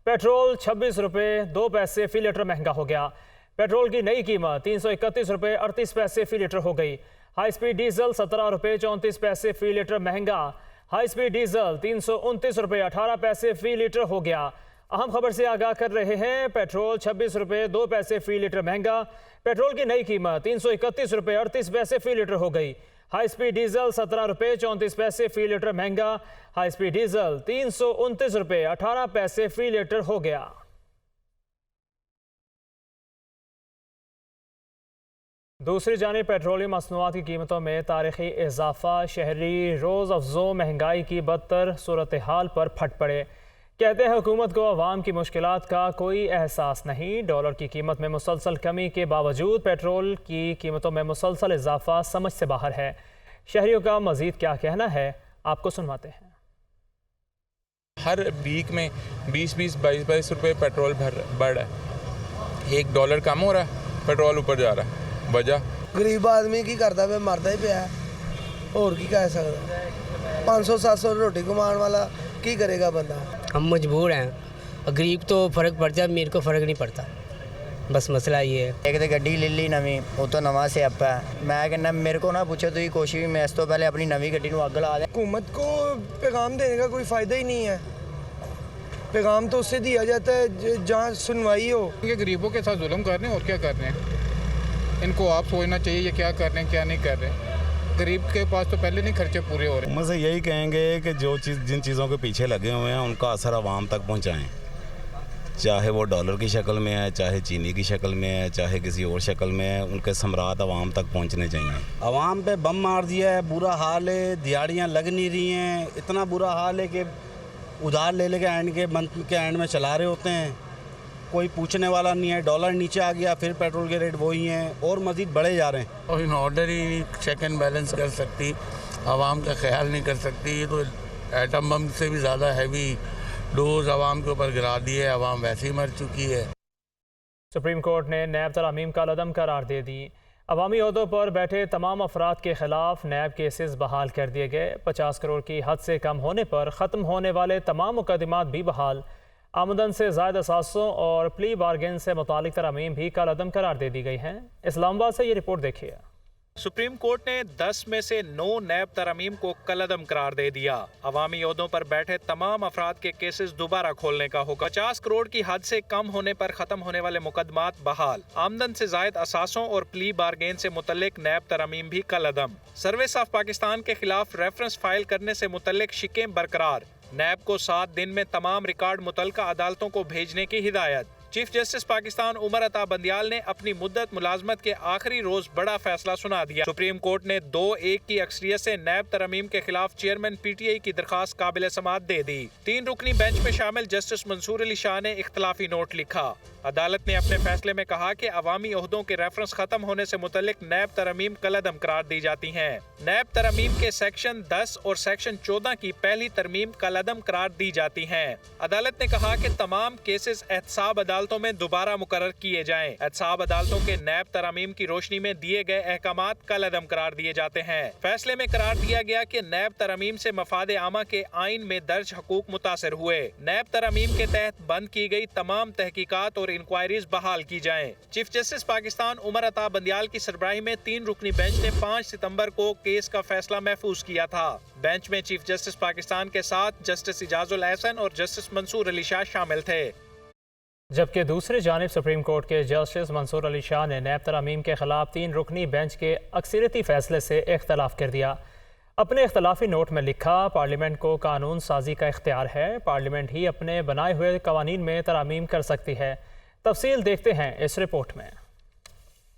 Petrol 26 रुपये 2 पैसे फी litre महंगा हो गया। पेट्रोल की नई कीमत 331 रुपये 38 पैसे फी लीटर हो गई। हाई स्पीड डीजल 17 रुपये 34 पैसे फी लीटर महंगा। हाई स्पीड डीजल 329 रुपये 18 पैसे फी लीटर हो गया। अहम खबर से आगाह कर रहे हैं, पेट्रोल 26 रुपये 2 पैसे फी लीटर महंगा। पेट्रोल की नई कीमत 331 रुपये 38 पैसे फी लीटर हो गई। हाई स्पीड डीजल 17 रुपये 34 पैसे फी लीटर महंगा। हाई स्पीड डीजल 329 रुपये 18 पैसे फी लीटर हो गया। दूसरी जानिब पेट्रोलियम मसनूआत की कीमतों में तारीखी इजाफा शहरी रोज़ अफजों महंगाई की बदतर सूरत हाल पर फट पड़े। कहते हैं हुकूमत को अवाम की मुश्किलात का कोई एहसास नहीं। डॉलर की कीमत में मुसलसल कमी के बावजूद पेट्रोल की कीमतों में मुसलसल इजाफा समझ से बाहर है। शहरियों का मजीद क्या कहना है, आपको सुनवाते हैं। हर वीक में 20-22 रुपये पेट्रोल बढ़ रहा है। $1 कम हो रहा है, पेट्रोल ऊपर जा रहा है। वजह गरीब आदमी की करता पे मरदा ही पिया और की कह सकता। 500-700 रोटी कमान वाला की करेगा बंदा। हम मजबूर हैं, गरीब तो फ़र्क पड़ता है, अमीर को फ़र्क नहीं पड़ता। बस मसला ये है। एक तो गड्डी ले ली नवी, वो तो नवा से आप है। मैं कहना मेरे को ना पूछो तो कोशिश मैं इस तो पहले अपनी नवी गड्डी को अग ला दें। हुकूमत को पैगाम देने का कोई फ़ायदा ही नहीं है। पैगाम तो उससे दिया जाता है जहाँ सुनवाई हो। ये गरीबों के साथ जुल्म कर रहे हैं और क्या कर रहे हैं। इनको आप सोचना चाहिए ये क्या कर रहे हैं क्या नहीं कर रहे हैं। गरीब के पास तो पहले नहीं खर्चे पूरे हो रहे। मुझसे यही कहेंगे कि जिन चीज़ों के पीछे लगे हुए हैं उनका असर आवाम तक पहुंचाएं, चाहे वो डॉलर की शक्ल में है, चाहे चीनी की शक्ल में है, चाहे किसी और शक्ल में है। उनके समरात आवाम तक पहुंचने चाहिए। आवाम पे बम मार दिया है, बुरा हाल है, दिहाड़ियाँ लग नहीं रही हैं। इतना बुरा हाल है कि उधार ले लेके मंथ के एंड में चला रहे होते हैं, कोई पूछने वाला नहीं है। डॉलर नीचे आ गया, फिर पेट्रोल के रेट वही हैं और मज़ीद बढ़े जा रहे हैं। और इन ऑर्डर ही चेक एंड बैलेंस कर सकती, आवाम का ख्याल नहीं कर सकती। ये तो एटम बम से भी ज़्यादा हैवी डोज आवाम के ऊपर गिरा दिए। आवाम वैसे ही मर चुकी है। सुप्रीम कोर्ट ने नैब तरमीम का लदम करार दे दी। अवामी ओहदों पर बैठे तमाम अफराद के खिलाफ नैब केसेस बहाल कर दिए गए। 50 करोड़ की हद से कम होने पर ख़त्म होने वाले तमाम मुकदमात भी बहाल। आमदन से ज़ायद असासों और प्ली बार्गेन से मुतालिक तरमीम भी कल अदम करार दे दी गई हैं। इस्लामाबाद से ये रिपोर्ट देखिए। सुप्रीम कोर्ट ने 10 में से 9 नैब तरमीम को कलअदम करार दे दिया। अवामी ओहदों पर बैठे तमाम अफराद के केसेस दोबारा खोलने का हुक्म। 50 करोड़ की हद से कम होने पर खत्म होने वाले मुकदमात बहाल। आमदन से जायद असासों और प्ली बार्गेन से मुतल्लिक नैब तरमीम भी कलअदम। सर्विस ऑफ पाकिस्तान के खिलाफ रेफरेंस फाइल करने से मुतल्लिक शिकें बरकरार। नैब को 7 दिन में तमाम रिकॉर्ड मुतल्लिका अदालतों को भेजने की हिदायत। चीफ जस्टिस पाकिस्तान उमर अता बंदियाल ने अपनी मुद्दत मुलाजमत के आखिरी रोज बड़ा फैसला सुना दिया। सुप्रीम कोर्ट ने 2-1 की अक्सरियत से नैब तरमीम के खिलाफ चेयरमैन PTI की दरखास्त काबिल समाअत दे दी। 3 रुकनी बेंच में शामिल जस्टिस मंसूर अली शाह ने इख्तलाफी नोट लिखा। अदालत ने अपने फैसले में कहा कि अवामी ओहदों के रेफरेंस खत्म होने से मुतल्लिक नैब तरमीम कलअदम करार दी जाती हैं। नैब तरमीम के सेक्शन 10 और सेक्शन 14 की पहली तरमीम कलअदम करार दी जाती हैं। अदालत ने कहा कि तमाम केसेस एहतसाब अदालतों में दोबारा मुकर्रर किए जाएं। एहतसाब अदालतों के नैब तरमीम की रोशनी में दिए गए अहकामात कलअदम करार दिए जाते हैं। फैसले में करार दिया गया कि नैब तरमीम से मफाद आमा के आइन में दर्ज हकूक मुतासर हुए। नैब तरमीम के तहत बंद की गई तमाम तहकीकात और इंक्वायरीज बहाल की जाएं। चीफ जस्टिस पाकिस्तान उमर अता बंदियाल की सरबराही में 3 रुकनी बेंच ने 5 सितंबर को केस का फैसला महफूज किया था। बेंच में चीफ जस्टिस पाकिस्तान के साथ जस्टिस इजाजुल एहसन और जस्टिस मंसूर अली शाह शामिल थे। जबकि दूसरी जानिब सुप्रीम कोर्ट के जस्टिस मंसूर अली शाह ने नैब तरमीम के खिलाफ 3 रुकनी बेंच के अक्सरियती फैसले से इख्तलाफ कर दिया। अपने इख्तलाफी नोट में लिखा, पार्लियामेंट को कानून साजी का इख्तियार है। पार्लियामेंट ही अपने बनाए हुए कवानीन में तरमीम कर सकती है। तफसील देखते हैं इस रिपोर्ट में।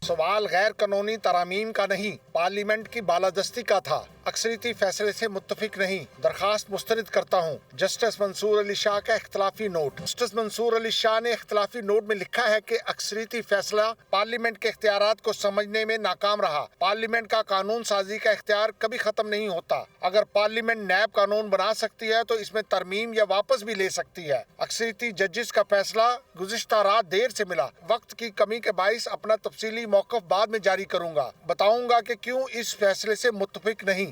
सवाल गैर कानूनी तरामीम का नहीं, पार्लियामेंट की बालादस्ती का था। अक्सरियती फैसले से मुत्तफिक नहीं, दरखास्त मुस्तरद करता हूँ। जस्टिस मंसूर अली शाह का इख्तलाफी नोट। जस्टिस मंसूर अली शाह ने इख्तलाफी नोट में लिखा है कि अक्सरियती फैसला पार्लियामेंट के इख्तियारात को समझने में नाकाम रहा। पार्लियामेंट का कानून साजी का इख्तियार कभी खत्म नहीं होता। अगर पार्लियामेंट नैब कानून बना सकती है तो इसमें तरमीम या वापस भी ले सकती है। अक्सरियती जजेस का फैसला गुज़िश्ता रात देर से मिला। वक्त की कमी के बाइस अपना तफसीली मौक़िफ़ बाद में जारी करूंगा। बताऊंगा कि क्यों इस फैसले से मुत्तफिक नहीं।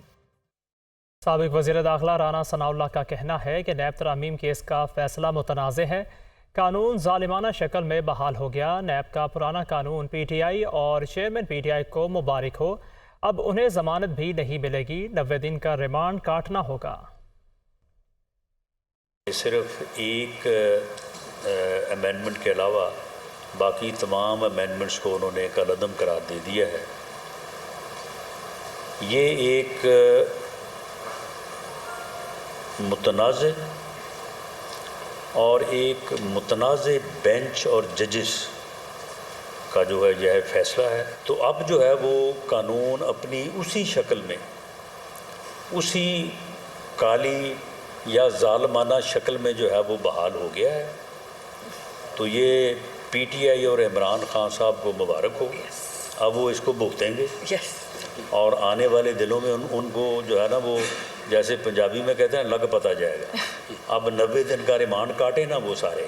साबिक़ वज़ीर दाखिला राना सनाउल्लाह का कहना है कि नैब तरमीम केस का फैसला मुतनाज़ है। قانون ظالمانہ شکل میں بحال ہو گیا۔ نیب کا پرانا قانون پی ٹی آئی اور چیئرمین پی ٹی آئی کو مبارک ہو، اب انہیں ضمانت بھی نہیں ملے گی، 90 دن کا ریمانڈ کاٹنا ہوگا۔ صرف ایک امینڈمنٹ کے علاوہ باقی تمام امینڈمنٹس کو انہوں نے کالعدم قرار دے دیا ہے۔ یہ ایک متنازع اور ایک متنازع بینچ اور ججز کا جو ہے یہ فیصلہ ہے۔ تو اب جو ہے وہ قانون اپنی اسی شکل میں، اسی کالی یا ظالمانہ شکل میں جو ہے وہ بحال ہو گیا ہے۔ تو یہ پی ٹی آئی اور عمران خان صاحب کو مبارک ہو، اب وہ اس کو بھگتیں گے اور آنے والے دنوں میں ان کو جو ہے نا وہ جیسے پنجابی میں کہتے ہیں لگ پتہ جائے گا۔ اب 90 دن کا ریمانڈ کاٹے نا وہ سارے،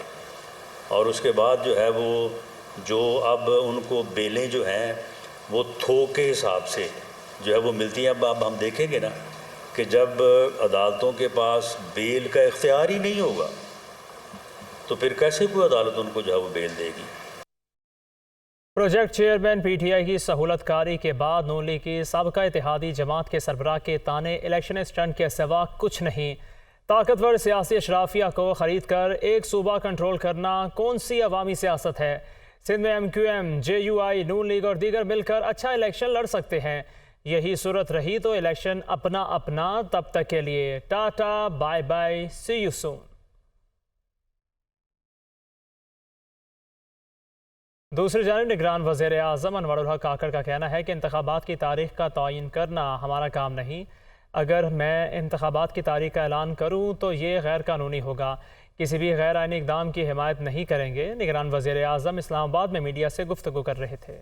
اور اس کے بعد جو ہے وہ جو اب ان کو بیلیں جو ہیں وہ تھوک کے حساب سے جو ہے وہ ملتی ہیں۔ اب ہم دیکھیں گے نا کہ جب عدالتوں کے پاس بیل کا اختیار ہی نہیں ہوگا تو پھر کیسے کوئی عدالت ان کو جو ہے وہ بیل دے گی۔ Project chairman P T I کی سہولت کاری کے بعد نون لیگ کی سابقہ اتحادی جماعت کے سربراہ کے تانے الیکشن اسٹنٹ کے سوا کچھ نہیں۔ طاقتور سیاسی اشرافیہ کو خرید کر ایک صوبہ کنٹرول کرنا کون سی عوامی سیاست ہے؟ سندھ میں M Q M, J U I, Noon league اور دیگر مل کر اچھا الیکشن لڑ سکتے ہیں۔ یہی صورت رہی تو الیکشن اپنا اپنا، تب تک کے لیے tata bye bye, see you soon. دوسری جانب نگران وزیر اعظم انور الحق کاکڑ کا کہنا ہے کہ انتخابات کی تاریخ کا تعین کرنا ہمارا کام نہیں۔ اگر میں انتخابات کی تاریخ کا اعلان کروں تو یہ غیر قانونی ہوگا، کسی بھی غیر آئینی اقدام کی حمایت نہیں کریں گے۔ نگران وزیر اعظم اسلام آباد میں میڈیا سے گفتگو کر رہے تھے۔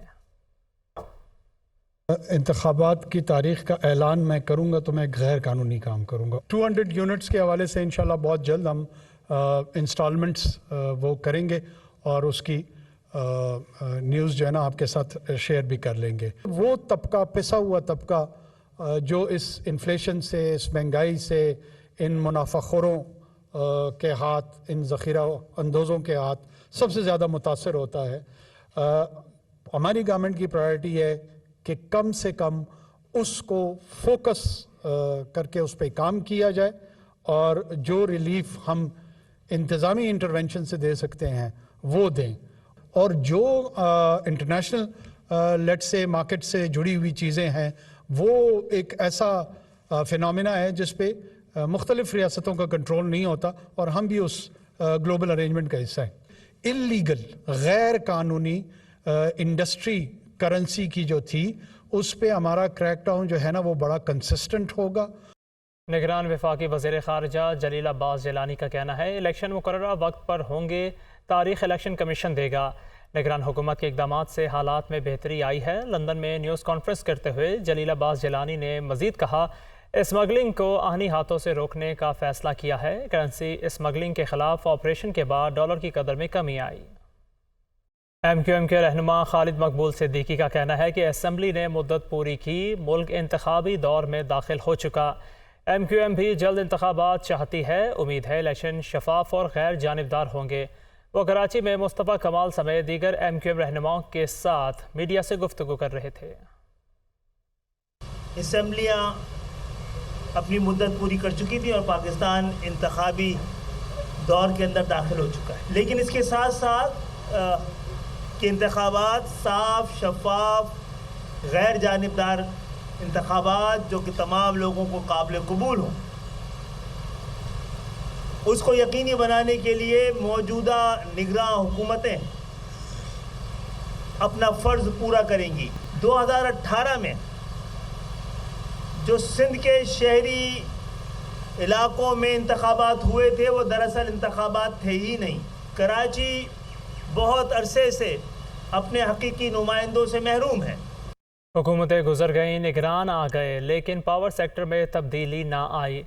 انتخابات کی تاریخ کا اعلان میں کروں گا تو میں غیر قانونی کام کروں گا۔ 200 یونٹس کے حوالے سے انشاءاللہ بہت جلد ہم انسٹالمنٹس وہ کریں گے اور اس کی نیوز جو ہے نا آپ کے ساتھ شیئر بھی کر لیں گے۔ وہ طبقہ، پسا ہوا طبقہ جو اس انفلیشن سے، اس مہنگائی سے، ان منافع خوروں کے ہاتھ، ان ذخیرہ اندوزوں کے ہاتھ سب سے زیادہ متاثر ہوتا ہے۔ ہماری گورنمنٹ کی پرائرٹی ہے کہ کم سے کم اس کو فوکس کر کے اس پہ کام کیا جائے اور جو ریلیف ہم انتظامی انٹرونشن سے دے سکتے ہیں وہ دیں، اور جو انٹرنیشنل لیٹ سے مارکیٹ سے جڑی ہوئی چیزیں ہیں وہ ایک ایسا فینومینا ہے جس پہ مختلف ریاستوں کا کنٹرول نہیں ہوتا اور ہم بھی اس گلوبل ارینجمنٹ کا حصہ ہیں۔ انلیگل، غیر قانونی انڈسٹری کرنسی کی جو تھی اس پہ ہمارا کریک ڈاؤن جو ہے نا وہ بڑا کنسسٹنٹ ہوگا۔ نگران وفاقی وزیر خارجہ جلیل عباس جیلانی کا کہنا ہے الیکشن مقررہ وقت پر ہوں گے، تاریخ الیکشن کمیشن دے گا۔ نگران حکومت کے اقدامات سے حالات میں بہتری آئی ہے۔ لندن میں نیوز کانفرنس کرتے ہوئے جلیل عباس جیلانی نے مزید کہا اسمگلنگ کو آہنی ہاتھوں سے روکنے کا فیصلہ کیا ہے۔ کرنسی اسمگلنگ کے خلاف آپریشن کے بعد ڈالر کی قدر میں کمی آئی۔ ایم کیو ایم کے رہنما خالد مقبول صدیقی کا کہنا ہے کہ اسمبلی نے مدت پوری کی، ملک انتخابی دور میں داخل ہو چکا۔ ایم کیو ایم بھی جلد انتخابات چاہتی ہے، امید ہے الیکشن شفاف اور غیر جانبدار ہوں گے۔ وہ کراچی میں مصطفیٰ کمال سمیت دیگر ایم کیو ایم رہنماؤں کے ساتھ میڈیا سے گفتگو کر رہے تھے۔ اسمبلیاں اپنی مدت پوری کر چکی تھی اور پاکستان انتخابی دور کے اندر داخل ہو چکا ہے، لیکن اس کے ساتھ ساتھ کہ انتخابات صاف، شفاف، غیر جانبدار انتخابات جو کہ تمام لوگوں کو قابل قبول ہوں، اس کو یقینی بنانے کے لیے موجودہ نگراں حکومتیں اپنا فرض پورا کریں گی۔ 2018 میں جو سندھ کے شہری علاقوں میں انتخابات ہوئے تھے وہ دراصل انتخابات تھے ہی نہیں۔ کراچی بہت عرصے سے اپنے حقیقی نمائندوں سے محروم ہے۔ حکومتیں گزر گئیں، نگران آ گئے، لیکن پاور سیکٹر میں تبدیلی نہ آئی۔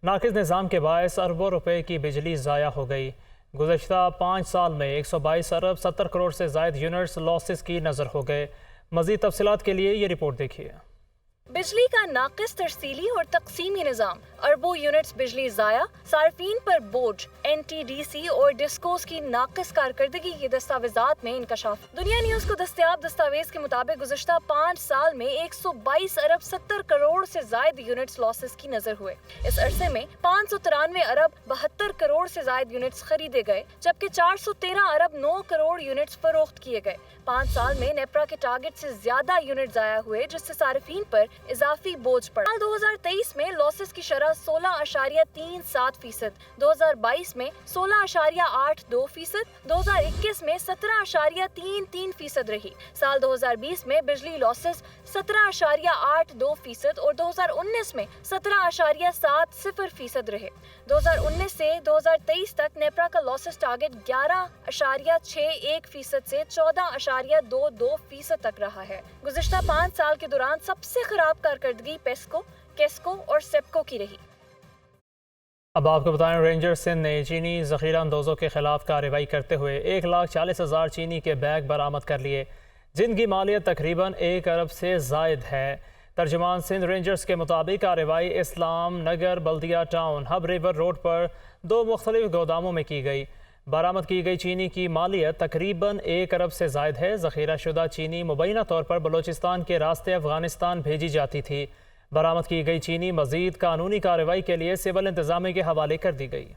ناقص نظام کے باعث اربوں روپے کی بجلی ضائع ہو گئی۔ گزشتہ 5 سال میں 122 ارب 70 کروڑ سے زائد یونٹس لاسز کی نظر ہو گئے۔ مزید تفصیلات کے لیے یہ رپورٹ دیکھیے۔ बिजली का नाकिस तरसीली और तकसीमी निज़ाम, अरबों यूनिट्स बिजली ज़ाया, सार्फिन पर बोझ, NTDC और डिस्कोस की नाकिस कारकर्दगी के दस्तावेजात में इंकशाफ। दुनिया न्यूज़ को दस्तयाब दस्तावेज के मुताबिक गुज़श्ता 5 साल में 122 अरब 70 करोड़ से जायद यूनिट्स लॉसेस की नजर हुए। इस अरसे में 593 अरब 72 करोड़ से जायद यूनिट्स खरीदे गए, जबकि 413 अरब 9 करोड़ यूनिट्स फरोख्त किए गए। 5 साल में नेपरा के टारगेट से ज्यादा यूनिट ज़ाया हुए, जिससे सार्फिन पर इजाफी बोझ पड़ा। 2023 में लॉसेस की शरह 16.37%, 2022 में 16.82%, 2021 में 17.33% रही। साल 2020 में बिजली लॉसेस 17.82% और 2019 में 17.70% रहे। 2019 से 2023 तक नेपरा का लॉसेस टारगेट 11.61% से 14.22% तक रहा है। गुज़श्ता 5 साल के दौरान सबसे खराब कारकर्दगी पेस्को, केस्को और सेप्को की रही। अब आपको बताएं, रेंजर्स सिंध ने चीनी ज़ख़ीरा अंदोज़ों के खिलाफ कार्रवाई करते हुए 1,40,000 चीनी के बैग बरामद कर लिए, जिनकी मालियत तकरीबन 1 अरब से ज़ायद है। तर्जुमान सिंध रेंजर्स के मुताबिक कार्रवाई इस्लाम नगर बल्दिया टाउन हब रिवर रोड पर 2 मुख्तलिफ गोदामों में की गई। बरामद की गई चीनी की मालियत तकरीबन 1 अरब से ज़ायद है। ज़ख़ीरा शुदा चीनी मुबैना तौर पर बलूचिस्तान के रास्ते अफ़गानिस्तान भेजी जाती थी। बरामद की गई चीनी मज़ीद कानूनी कार्रवाई के लिए सिविल इंतज़ामिया के हवाले कर दी गई।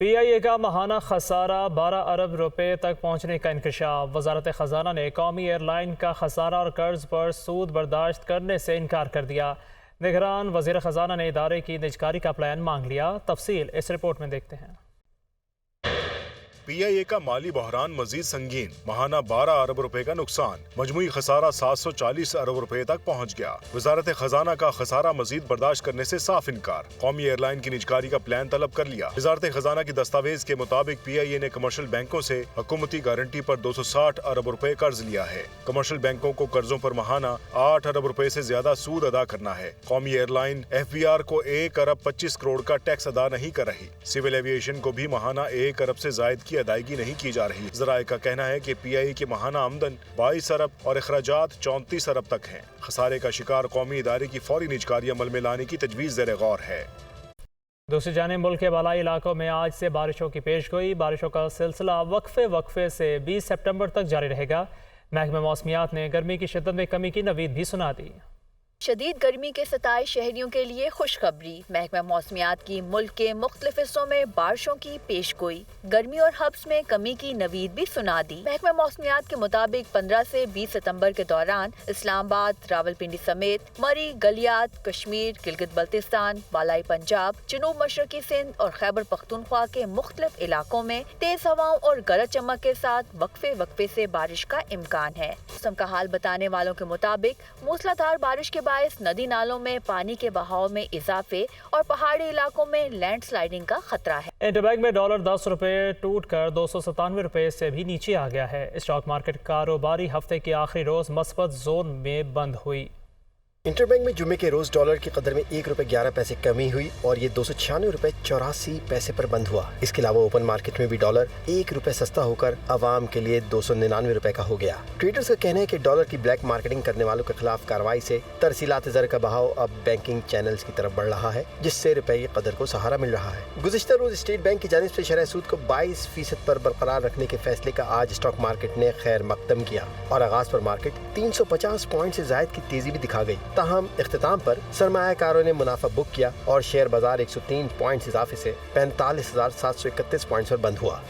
PIA का माहाना खसारा 12 अरब रुपए तक पहुँचने का इंकशाफ। वज़ारत ख़ज़ाना ने कौमी एयरलाइन का खसारा और कर्ज पर सूद बर्दाश्त करने से इनकार कर दिया। निगरान वज़ीर ख़ज़ाना ने इदारे की निजकारी का प्लान मांग लिया। तफसील इस रिपोर्ट में देखते हैं। PIA का माली बहरान मजीद संगीन, माहाना 12 अरब रुपए का नुकसान, मजमुई खसारा 740 अरब रुपए तक पहुँच गया। वजारत खजाना का खसारा मजीद बर्दाश्त करने से साफ इनकार। कौमी एयरलाइन की निजकारी का प्लान तलब कर लिया। वजारत खजाना की दस्तावेज के मुताबिक PIA ने कमर्शियल बैंकों से हुकूमती गारंटी पर 260 अरब रुपए कर्ज लिया है। कमर्शियल बैंकों को कर्जों पर माहाना 8 अरब रुपए से ज्यादा सूद अदा करना है। कौमी एयरलाइन FBR को 1 अरब 25 करोड़ का टैक्स अदा नहीं कर रही। सिविल एविएशन को भी माहाना 1 अरब से जायद की अदायगी नहीं की जा रही। ज़राए का कहना है कि PIA की माहाना आमदन 22 अरब और अखराजात 34 अरब तक हैं। खसारे का शिकार कौमी इदारे की फौरी निजकारी अमल में लाने की तजवीज़ ज़ेर गौर है। दूसरी जानिब मुल्क के बालाई इलाकों में आज से बारिशों की पेशगोई। बारिशों का सिलसिला वक्फे से 20 सितंबर तक जारी रहेगा। महकमा मौसमियात ने गर्मी की शिद्दत में कमी की नवीद भी सुना दी। शदीद गर्मी के सताए शहरियों के लिए खुशखबरी। महकमा मौसमियात की मुल्क के मुख्तलिफ हिस्सों में बारिशों की पेशगोई, गर्मी और हब्स में कमी की नवीद भी सुना दी। महकमा मौसमियात के मुताबिक 15 से 20 सितंबर के दौरान इस्लामाबाद, रावलपिंडी समेत मरी, गलियात, कश्मीर, गिलगित बल्तिस्तान, बालाई पंजाब, जनूब मशरकी सिंध और खैबर पख्तूनख्वा के मुख्तलिफ इलाकों में तेज हवाओं और गरज चमक के साथ वक्फे से बारिश का इम्कान है। मौसम का हाल बताने वालों के मुताबिक मूसलाधार बारिश के बायस नदी नालों में पानी के बहाव में इजाफे और पहाड़ी इलाकों में लैंडस्लाइडिंग का खतरा है। इंटरबैंक में डॉलर 10 रुपए टूट कर 297 रुपए से भी नीचे आ गया है। स्टॉक मार्केट कारोबारी हफ्ते के आखिरी रोज मस्बत जोन में बंद हुई। इंटरबैंक में जुमे के रोज डॉलर की कदर में 1 रुपए 11 पैसे कमी हुई और ये 296 रुपए 84 पैसे पर बंद हुआ। इसके अलावा ओपन मार्केट में भी डॉलर 1 रुपए सस्ता होकर आवाम के लिए 299 रुपए का हो गया। ट्रेडर्स का कहना है कि डॉलर की ब्लैक मार्केटिंग करने वालों के खिलाफ कार्रवाई से तरसीलात ज़र का बहाव अब बैंकिंग चैनल्स की तरफ बढ़ रहा है, जिससे रुपए की कदर को सहारा मिल रहा है। गुज़िश्ता रोज स्टेट बैंक की जानिब से शरह सूद को 22% पर बरकरार रखने के फैसले का आज स्टॉक मार्केट ने खैर मकदम किया और आगाज पर मार्केट 350 पॉइंट से ज्यादा की तेजी भी दिखा गई। ताहम इख्तिताम पर सरमायाकारों ने मुनाफा बुक किया और शेयर बाजार 103 पॉइंट्स इजाफे से 45,731 पॉइंट्स पर बंद हुआ।